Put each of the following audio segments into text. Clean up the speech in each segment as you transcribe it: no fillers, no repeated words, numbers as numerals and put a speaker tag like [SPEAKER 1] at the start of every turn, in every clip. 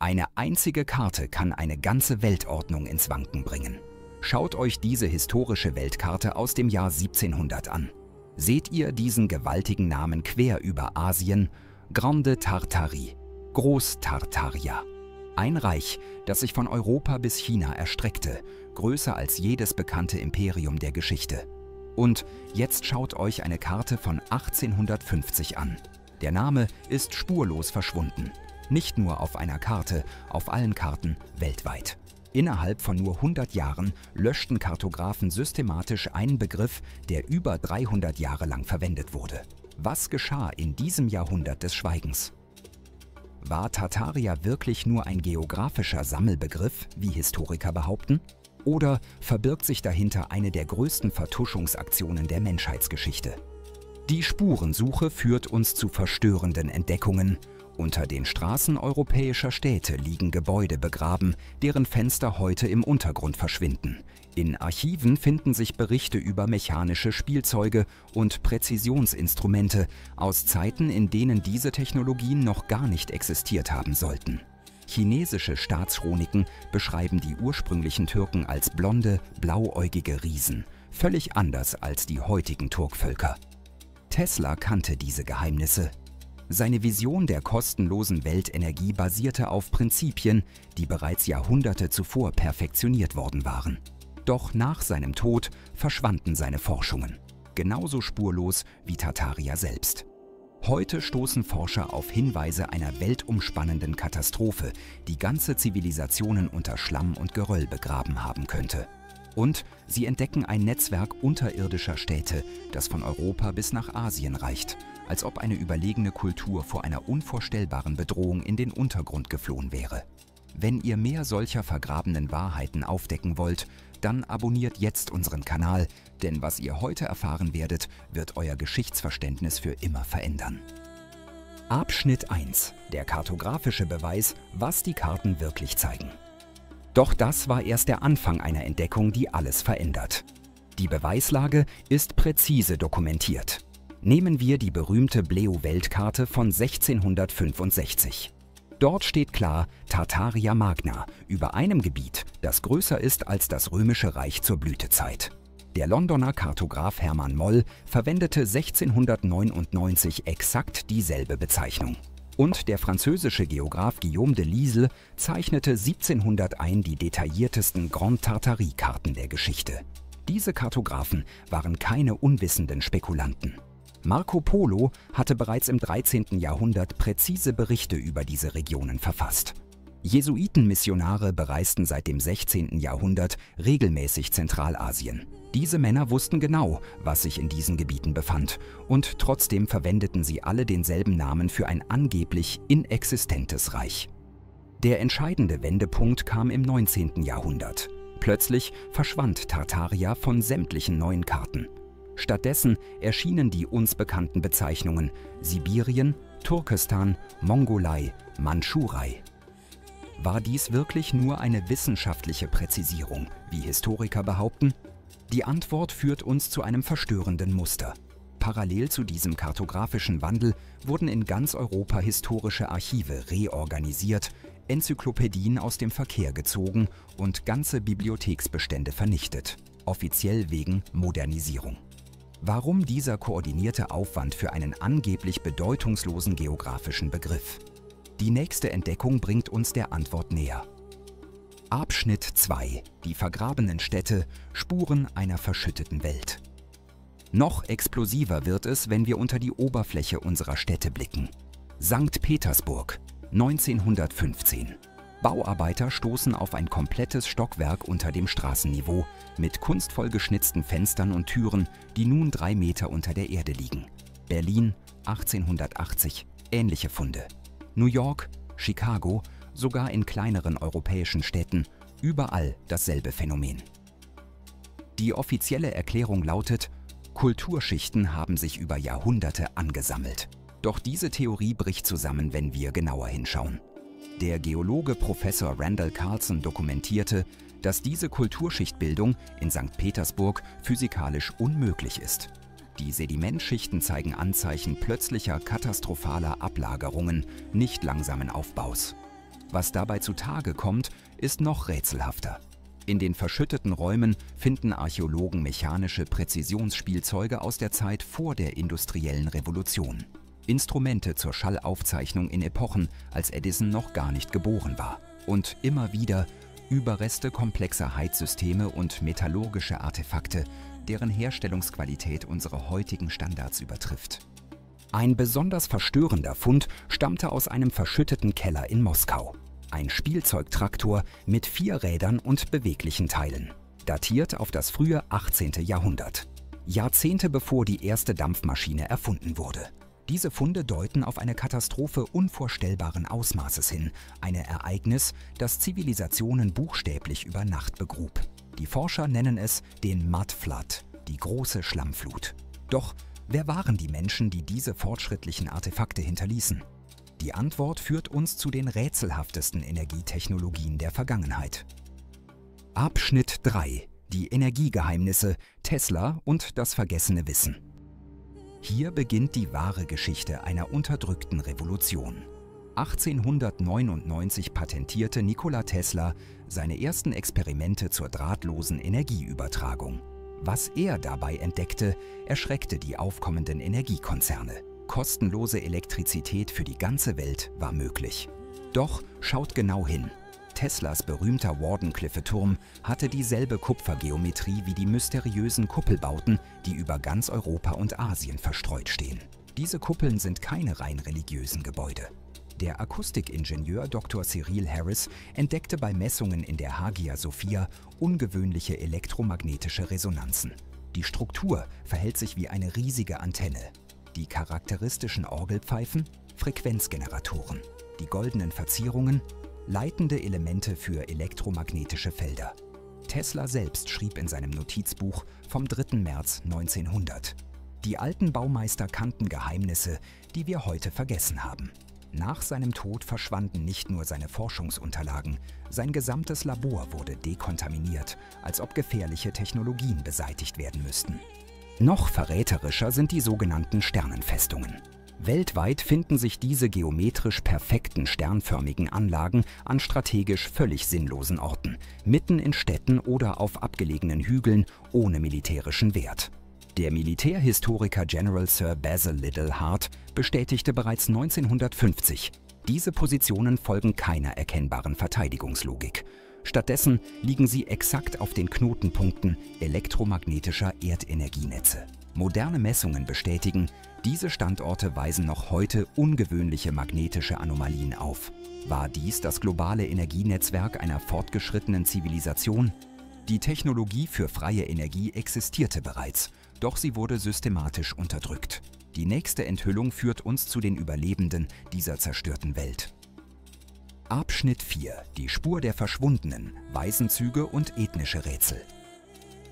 [SPEAKER 1] Eine einzige Karte kann eine ganze Weltordnung ins Wanken bringen. Schaut euch diese historische Weltkarte aus dem Jahr 1700 an. Seht ihr diesen gewaltigen Namen quer über Asien? Grande Tartarie, Groß-Tartaria. Ein Reich, das sich von Europa bis China erstreckte, größer als jedes bekannte Imperium der Geschichte. Und jetzt schaut euch eine Karte von 1850 an. Der Name ist spurlos verschwunden. Nicht nur auf einer Karte, auf allen Karten weltweit. Innerhalb von nur 100 Jahren löschten Kartografen systematisch einen Begriff, der über 300 Jahre lang verwendet wurde. Was geschah in diesem Jahrhundert des Schweigens? War Tartaria wirklich nur ein geografischer Sammelbegriff, wie Historiker behaupten? Oder verbirgt sich dahinter eine der größten Vertuschungsaktionen der Menschheitsgeschichte? Die Spurensuche führt uns zu verstörenden Entdeckungen. Unter den Straßen europäischer Städte liegen Gebäude begraben, deren Fenster heute im Untergrund verschwinden. In Archiven finden sich Berichte über mechanische Spielzeuge und Präzisionsinstrumente aus Zeiten, in denen diese Technologien noch gar nicht existiert haben sollten. Chinesische Staatschroniken beschreiben die ursprünglichen Türken als blonde, blauäugige Riesen, völlig anders als die heutigen Turkvölker. Tesla kannte diese Geheimnisse. Seine Vision der kostenlosen Weltenergie basierte auf Prinzipien, die bereits Jahrhunderte zuvor perfektioniert worden waren. Doch nach seinem Tod verschwanden seine Forschungen, genauso spurlos wie Tartaria selbst. Heute stoßen Forscher auf Hinweise einer weltumspannenden Katastrophe, die ganze Zivilisationen unter Schlamm und Geröll begraben haben könnte. Und sie entdecken ein Netzwerk unterirdischer Städte, das von Europa bis nach Asien reicht, als ob eine überlegene Kultur vor einer unvorstellbaren Bedrohung in den Untergrund geflohen wäre. Wenn ihr mehr solcher vergrabenen Wahrheiten aufdecken wollt, dann abonniert jetzt unseren Kanal, denn was ihr heute erfahren werdet, wird euer Geschichtsverständnis für immer verändern. Abschnitt 1: Der kartografische Beweis, was die Karten wirklich zeigen. Doch das war erst der Anfang einer Entdeckung, die alles verändert. Die Beweislage ist präzise dokumentiert. Nehmen wir die berühmte Bleu-Weltkarte von 1665. Dort steht klar Tartaria Magna über einem Gebiet, das größer ist als das Römische Reich zur Blütezeit. Der Londoner Kartograf Hermann Moll verwendete 1699 exakt dieselbe Bezeichnung. Und der französische Geograf Guillaume de Lisle zeichnete 1701 die detailliertesten Grande Tartarie-Karten der Geschichte. Diese Kartografen waren keine unwissenden Spekulanten. Marco Polo hatte bereits im 13. Jahrhundert präzise Berichte über diese Regionen verfasst. Jesuitenmissionare bereisten seit dem 16. Jahrhundert regelmäßig Zentralasien. Diese Männer wussten genau, was sich in diesen Gebieten befand, und trotzdem verwendeten sie alle denselben Namen für ein angeblich inexistentes Reich. Der entscheidende Wendepunkt kam im 19. Jahrhundert. Plötzlich verschwand Tartaria von sämtlichen neuen Karten. Stattdessen erschienen die uns bekannten Bezeichnungen Sibirien, Turkestan, Mongolei, Mandschurei. War dies wirklich nur eine wissenschaftliche Präzisierung, wie Historiker behaupten? Die Antwort führt uns zu einem verstörenden Muster. Parallel zu diesem kartografischen Wandel wurden in ganz Europa historische Archive reorganisiert, Enzyklopädien aus dem Verkehr gezogen und ganze Bibliotheksbestände vernichtet, offiziell wegen Modernisierung. Warum dieser koordinierte Aufwand für einen angeblich bedeutungslosen geografischen Begriff? Die nächste Entdeckung bringt uns der Antwort näher. Abschnitt 2: Die vergrabenen Städte, Spuren einer verschütteten Welt. Noch explosiver wird es, wenn wir unter die Oberfläche unserer Städte blicken. Sankt Petersburg, 1915. Bauarbeiter stoßen auf ein komplettes Stockwerk unter dem Straßenniveau mit kunstvoll geschnitzten Fenstern und Türen, die nun 3 Meter unter der Erde liegen. Berlin, 1880, ähnliche Funde. New York, Chicago, sogar in kleineren europäischen Städten, überall dasselbe Phänomen. Die offizielle Erklärung lautet, Kulturschichten haben sich über Jahrhunderte angesammelt. Doch diese Theorie bricht zusammen, wenn wir genauer hinschauen. Der Geologe Professor Randall Carlson dokumentierte, dass diese Kulturschichtbildung in St. Petersburg physikalisch unmöglich ist. Die Sedimentschichten zeigen Anzeichen plötzlicher katastrophaler Ablagerungen, nicht langsamen Aufbaus. Was dabei zutage kommt, ist noch rätselhafter. In den verschütteten Räumen finden Archäologen mechanische Präzisionsspielzeuge aus der Zeit vor der industriellen Revolution. Instrumente zur Schallaufzeichnung in Epochen, als Edison noch gar nicht geboren war. Und immer wieder Überreste komplexer Heizsysteme und metallurgische Artefakte, deren Herstellungsqualität unsere heutigen Standards übertrifft. Ein besonders verstörender Fund stammte aus einem verschütteten Keller in Moskau. Ein Spielzeugtraktor mit 4 Rädern und beweglichen Teilen, datiert auf das frühe 18. Jahrhundert. Jahrzehnte bevor die erste Dampfmaschine erfunden wurde. Diese Funde deuten auf eine Katastrophe unvorstellbaren Ausmaßes hin, ein Ereignis, das Zivilisationen buchstäblich über Nacht begrub. Die Forscher nennen es den Mud Flood, die große Schlammflut. Doch wer waren die Menschen, die diese fortschrittlichen Artefakte hinterließen? Die Antwort führt uns zu den rätselhaftesten Energietechnologien der Vergangenheit. Abschnitt 3: Die Energiegeheimnisse, Tesla und das vergessene Wissen. Hier beginnt die wahre Geschichte einer unterdrückten Revolution. 1899 patentierte Nikola Tesla seine ersten Experimente zur drahtlosen Energieübertragung. Was er dabei entdeckte, erschreckte die aufkommenden Energiekonzerne. Kostenlose Elektrizität für die ganze Welt war möglich. Doch schaut genau hin. Teslas berühmter Wardenclyffe-Turm hatte dieselbe Kupfergeometrie wie die mysteriösen Kuppelbauten, die über ganz Europa und Asien verstreut stehen. Diese Kuppeln sind keine rein religiösen Gebäude. Der Akustikingenieur Dr. Cyril Harris entdeckte bei Messungen in der Hagia Sophia ungewöhnliche elektromagnetische Resonanzen. Die Struktur verhält sich wie eine riesige Antenne. Die charakteristischen Orgelpfeifen, Frequenzgeneratoren. Die goldenen Verzierungen, leitende Elemente für elektromagnetische Felder. Tesla selbst schrieb in seinem Notizbuch vom 3. März 1900: Die alten Baumeister kannten Geheimnisse, die wir heute vergessen haben. Nach seinem Tod verschwanden nicht nur seine Forschungsunterlagen, sein gesamtes Labor wurde dekontaminiert, als ob gefährliche Technologien beseitigt werden müssten. Noch verräterischer sind die sogenannten Sternenfestungen. Weltweit finden sich diese geometrisch perfekten sternförmigen Anlagen an strategisch völlig sinnlosen Orten, mitten in Städten oder auf abgelegenen Hügeln ohne militärischen Wert. Der Militärhistoriker General Sir Basil Liddell Hart bestätigte bereits 1950, diese Positionen folgen keiner erkennbaren Verteidigungslogik. Stattdessen liegen sie exakt auf den Knotenpunkten elektromagnetischer Erdenergienetze. Moderne Messungen bestätigen, diese Standorte weisen noch heute ungewöhnliche magnetische Anomalien auf. War dies das globale Energienetzwerk einer fortgeschrittenen Zivilisation? Die Technologie für freie Energie existierte bereits, doch sie wurde systematisch unterdrückt. Die nächste Enthüllung führt uns zu den Überlebenden dieser zerstörten Welt. Abschnitt 4: Die Spur der Verschwundenen, Weisenzüge und ethnische Rätsel.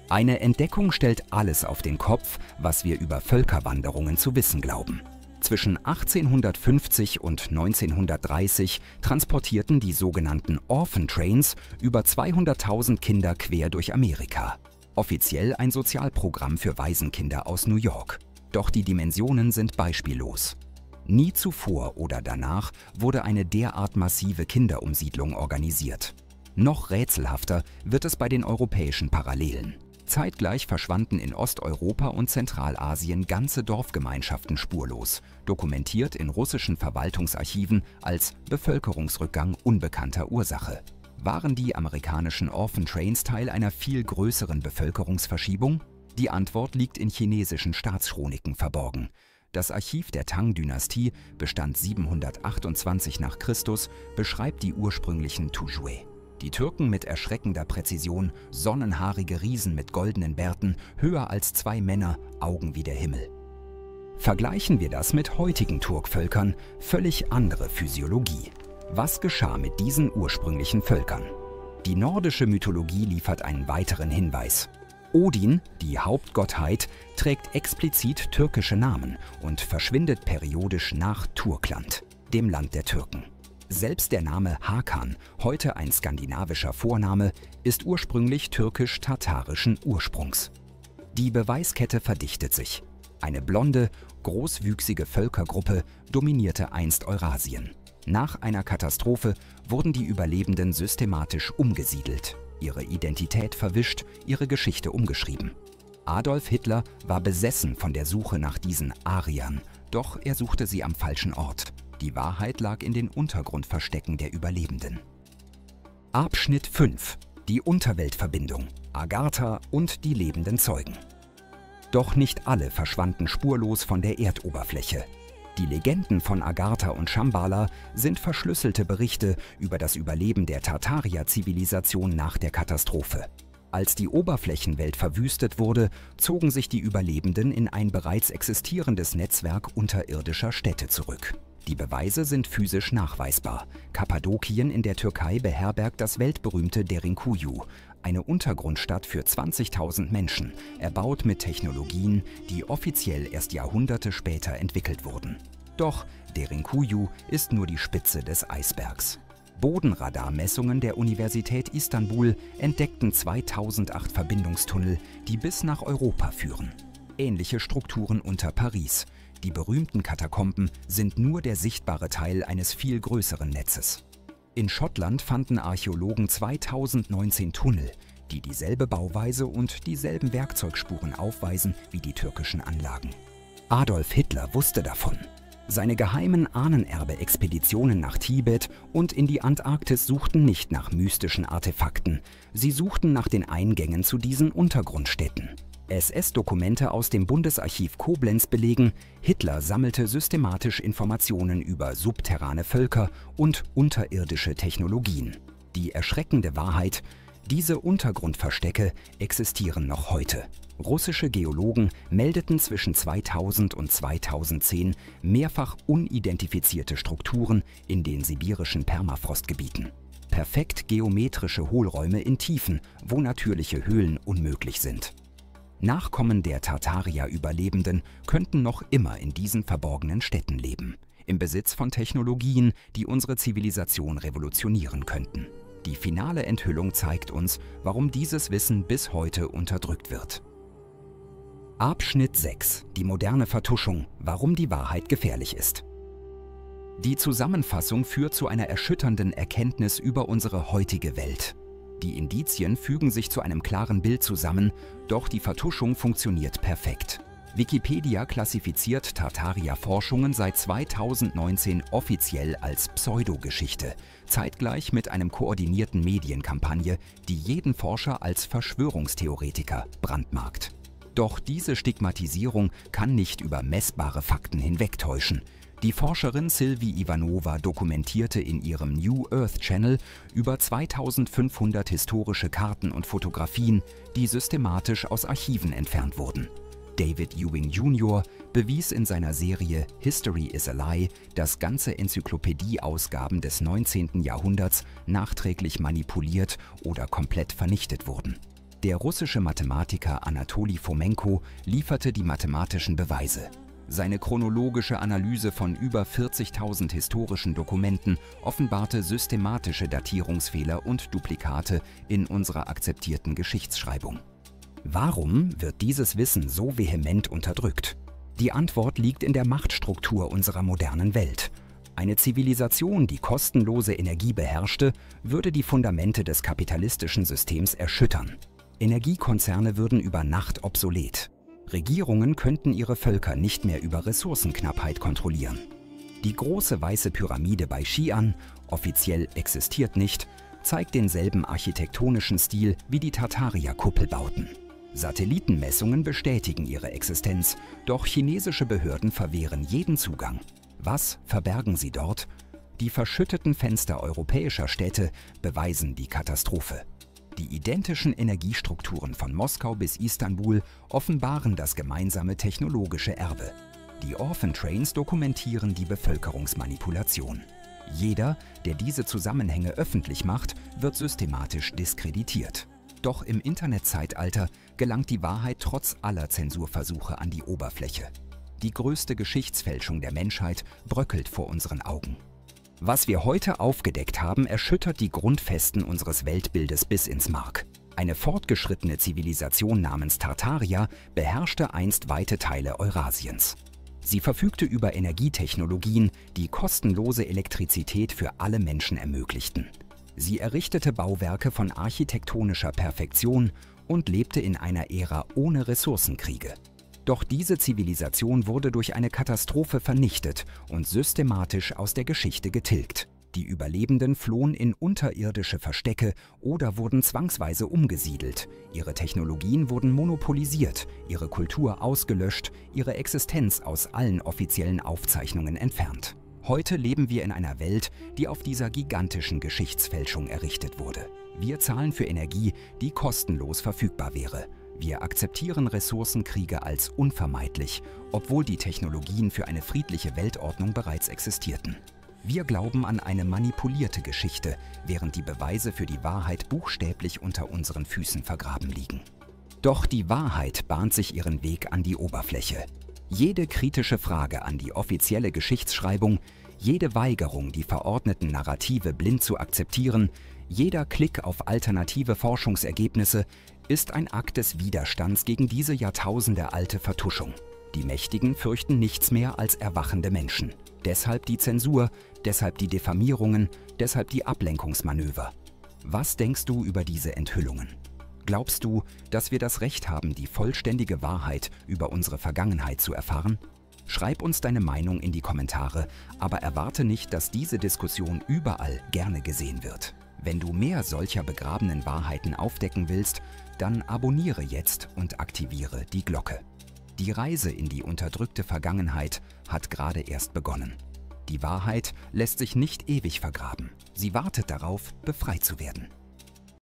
[SPEAKER 1] Eine Entdeckung stellt alles auf den Kopf, was wir über Völkerwanderungen zu wissen glauben. Zwischen 1850 und 1930 transportierten die sogenannten Orphan Trains über 200.000 Kinder quer durch Amerika. Offiziell ein Sozialprogramm für Waisenkinder aus New York. Doch die Dimensionen sind beispiellos. Nie zuvor oder danach wurde eine derart massive Kinderumsiedlung organisiert. Noch rätselhafter wird es bei den europäischen Parallelen. Zeitgleich verschwanden in Osteuropa und Zentralasien ganze Dorfgemeinschaften spurlos, dokumentiert in russischen Verwaltungsarchiven als Bevölkerungsrückgang unbekannter Ursache. Waren die amerikanischen Orphan Trains Teil einer viel größeren Bevölkerungsverschiebung? Die Antwort liegt in chinesischen Staatschroniken verborgen. Das Archiv der Tang-Dynastie, Bestand 728 nach Christus, beschreibt die ursprünglichen Tujue. Die Türken mit erschreckender Präzision, sonnenhaarige Riesen mit goldenen Bärten, höher als 2 Männer, Augen wie der Himmel. Vergleichen wir das mit heutigen Turkvölkern, völlig andere Physiologie. Was geschah mit diesen ursprünglichen Völkern? Die nordische Mythologie liefert einen weiteren Hinweis. Odin, die Hauptgottheit, trägt explizit türkische Namen und verschwindet periodisch nach Turkland, dem Land der Türken. Selbst der Name Hakan, heute ein skandinavischer Vorname, ist ursprünglich türkisch-tatarischen Ursprungs. Die Beweiskette verdichtet sich. Eine blonde, großwüchsige Völkergruppe dominierte einst Eurasien. Nach einer Katastrophe wurden die Überlebenden systematisch umgesiedelt, ihre Identität verwischt, ihre Geschichte umgeschrieben. Adolf Hitler war besessen von der Suche nach diesen Ariern, doch er suchte sie am falschen Ort. Die Wahrheit lag in den Untergrundverstecken der Überlebenden. Abschnitt 5: Die Unterweltverbindung, Agartha und die lebenden Zeugen. Doch nicht alle verschwanden spurlos von der Erdoberfläche. Die Legenden von Agartha und Shambhala sind verschlüsselte Berichte über das Überleben der Tartarier-Zivilisation nach der Katastrophe. Als die Oberflächenwelt verwüstet wurde, zogen sich die Überlebenden in ein bereits existierendes Netzwerk unterirdischer Städte zurück. Die Beweise sind physisch nachweisbar. Kappadokien in der Türkei beherbergt das weltberühmte Derinkuyu, eine Untergrundstadt für 20.000 Menschen, erbaut mit Technologien, die offiziell erst Jahrhunderte später entwickelt wurden. Doch Derinkuyu ist nur die Spitze des Eisbergs. Bodenradarmessungen der Universität Istanbul entdeckten 2008 Verbindungstunnel, die bis nach Europa führen. Ähnliche Strukturen unter Paris. Die berühmten Katakomben sind nur der sichtbare Teil eines viel größeren Netzes. In Schottland fanden Archäologen 2019 Tunnel, die dieselbe Bauweise und dieselben Werkzeugspuren aufweisen wie die türkischen Anlagen. Adolf Hitler wusste davon. Seine geheimen Ahnenerbe-Expeditionen nach Tibet und in die Antarktis suchten nicht nach mystischen Artefakten, sie suchten nach den Eingängen zu diesen Untergrundstädten. SS-Dokumente aus dem Bundesarchiv Koblenz belegen, Hitler sammelte systematisch Informationen über subterrane Völker und unterirdische Technologien. Die erschreckende Wahrheit: Diese Untergrundverstecke existieren noch heute. Russische Geologen meldeten zwischen 2000 und 2010 mehrfach unidentifizierte Strukturen in den sibirischen Permafrostgebieten. Perfekt geometrische Hohlräume in Tiefen, wo natürliche Höhlen unmöglich sind. Nachkommen der Tartarier-Überlebenden könnten noch immer in diesen verborgenen Städten leben, im Besitz von Technologien, die unsere Zivilisation revolutionieren könnten. Die finale Enthüllung zeigt uns, warum dieses Wissen bis heute unterdrückt wird. Abschnitt 6: Die moderne Vertuschung, warum die Wahrheit gefährlich ist. Die Zusammenfassung führt zu einer erschütternden Erkenntnis über unsere heutige Welt. Die Indizien fügen sich zu einem klaren Bild zusammen, doch die Vertuschung funktioniert perfekt. Wikipedia klassifiziert Tartarier-Forschungen seit 2019 offiziell als Pseudogeschichte, zeitgleich mit einer koordinierten Medienkampagne, die jeden Forscher als Verschwörungstheoretiker brandmarkt. Doch diese Stigmatisierung kann nicht über messbare Fakten hinwegtäuschen. Die Forscherin Sylvie Ivanova dokumentierte in ihrem New Earth Channel über 2500 historische Karten und Fotografien, die systematisch aus Archiven entfernt wurden. David Ewing Jr. bewies in seiner Serie History is a Lie, dass ganze Enzyklopädie-Ausgaben des 19. Jahrhunderts nachträglich manipuliert oder komplett vernichtet wurden. Der russische Mathematiker Anatoli Fomenko lieferte die mathematischen Beweise. Seine chronologische Analyse von über 40.000 historischen Dokumenten offenbarte systematische Datierungsfehler und Duplikate in unserer akzeptierten Geschichtsschreibung. Warum wird dieses Wissen so vehement unterdrückt? Die Antwort liegt in der Machtstruktur unserer modernen Welt. Eine Zivilisation, die kostenlose Energie beherrschte, würde die Fundamente des kapitalistischen Systems erschüttern. Energiekonzerne würden über Nacht obsolet. Regierungen könnten ihre Völker nicht mehr über Ressourcenknappheit kontrollieren. Die große weiße Pyramide bei Xi'an, offiziell existiert nicht, zeigt denselben architektonischen Stil wie die Tartarier-Kuppelbauten. Satellitenmessungen bestätigen ihre Existenz, doch chinesische Behörden verwehren jeden Zugang. Was verbergen sie dort? Die verschütteten Fenster europäischer Städte beweisen die Katastrophe. Die identischen Energiestrukturen von Moskau bis Istanbul offenbaren das gemeinsame technologische Erbe. Die Orphan Trains dokumentieren die Bevölkerungsmanipulation. Jeder, der diese Zusammenhänge öffentlich macht, wird systematisch diskreditiert. Doch im Internetzeitalter gelangt die Wahrheit trotz aller Zensurversuche an die Oberfläche. Die größte Geschichtsfälschung der Menschheit bröckelt vor unseren Augen. Was wir heute aufgedeckt haben, erschüttert die Grundfesten unseres Weltbildes bis ins Mark. Eine fortgeschrittene Zivilisation namens Tartarier beherrschte einst weite Teile Eurasiens. Sie verfügte über Energietechnologien, die kostenlose Elektrizität für alle Menschen ermöglichten. Sie errichtete Bauwerke von architektonischer Perfektion und lebte in einer Ära ohne Ressourcenkriege. Doch diese Zivilisation wurde durch eine Katastrophe vernichtet und systematisch aus der Geschichte getilgt. Die Überlebenden flohen in unterirdische Verstecke oder wurden zwangsweise umgesiedelt. Ihre Technologien wurden monopolisiert, ihre Kultur ausgelöscht, ihre Existenz aus allen offiziellen Aufzeichnungen entfernt. Heute leben wir in einer Welt, die auf dieser gigantischen Geschichtsfälschung errichtet wurde. Wir zahlen für Energie, die kostenlos verfügbar wäre. Wir akzeptieren Ressourcenkriege als unvermeidlich, obwohl die Technologien für eine friedliche Weltordnung bereits existierten. Wir glauben an eine manipulierte Geschichte, während die Beweise für die Wahrheit buchstäblich unter unseren Füßen vergraben liegen. Doch die Wahrheit bahnt sich ihren Weg an die Oberfläche. Jede kritische Frage an die offizielle Geschichtsschreibung, jede Weigerung, die verordneten Narrative blind zu akzeptieren, jeder Klick auf alternative Forschungsergebnisse ist ein Akt des Widerstands gegen diese jahrtausendealte Vertuschung. Die Mächtigen fürchten nichts mehr als erwachende Menschen. Deshalb die Zensur, deshalb die Diffamierungen, deshalb die Ablenkungsmanöver. Was denkst du über diese Enthüllungen? Glaubst du, dass wir das Recht haben, die vollständige Wahrheit über unsere Vergangenheit zu erfahren? Schreib uns deine Meinung in die Kommentare, aber erwarte nicht, dass diese Diskussion überall gerne gesehen wird. Wenn du mehr solcher begrabenen Wahrheiten aufdecken willst, dann abonniere jetzt und aktiviere die Glocke. Die Reise in die unterdrückte Vergangenheit hat gerade erst begonnen. Die Wahrheit lässt sich nicht ewig vergraben. Sie wartet darauf, befreit zu werden.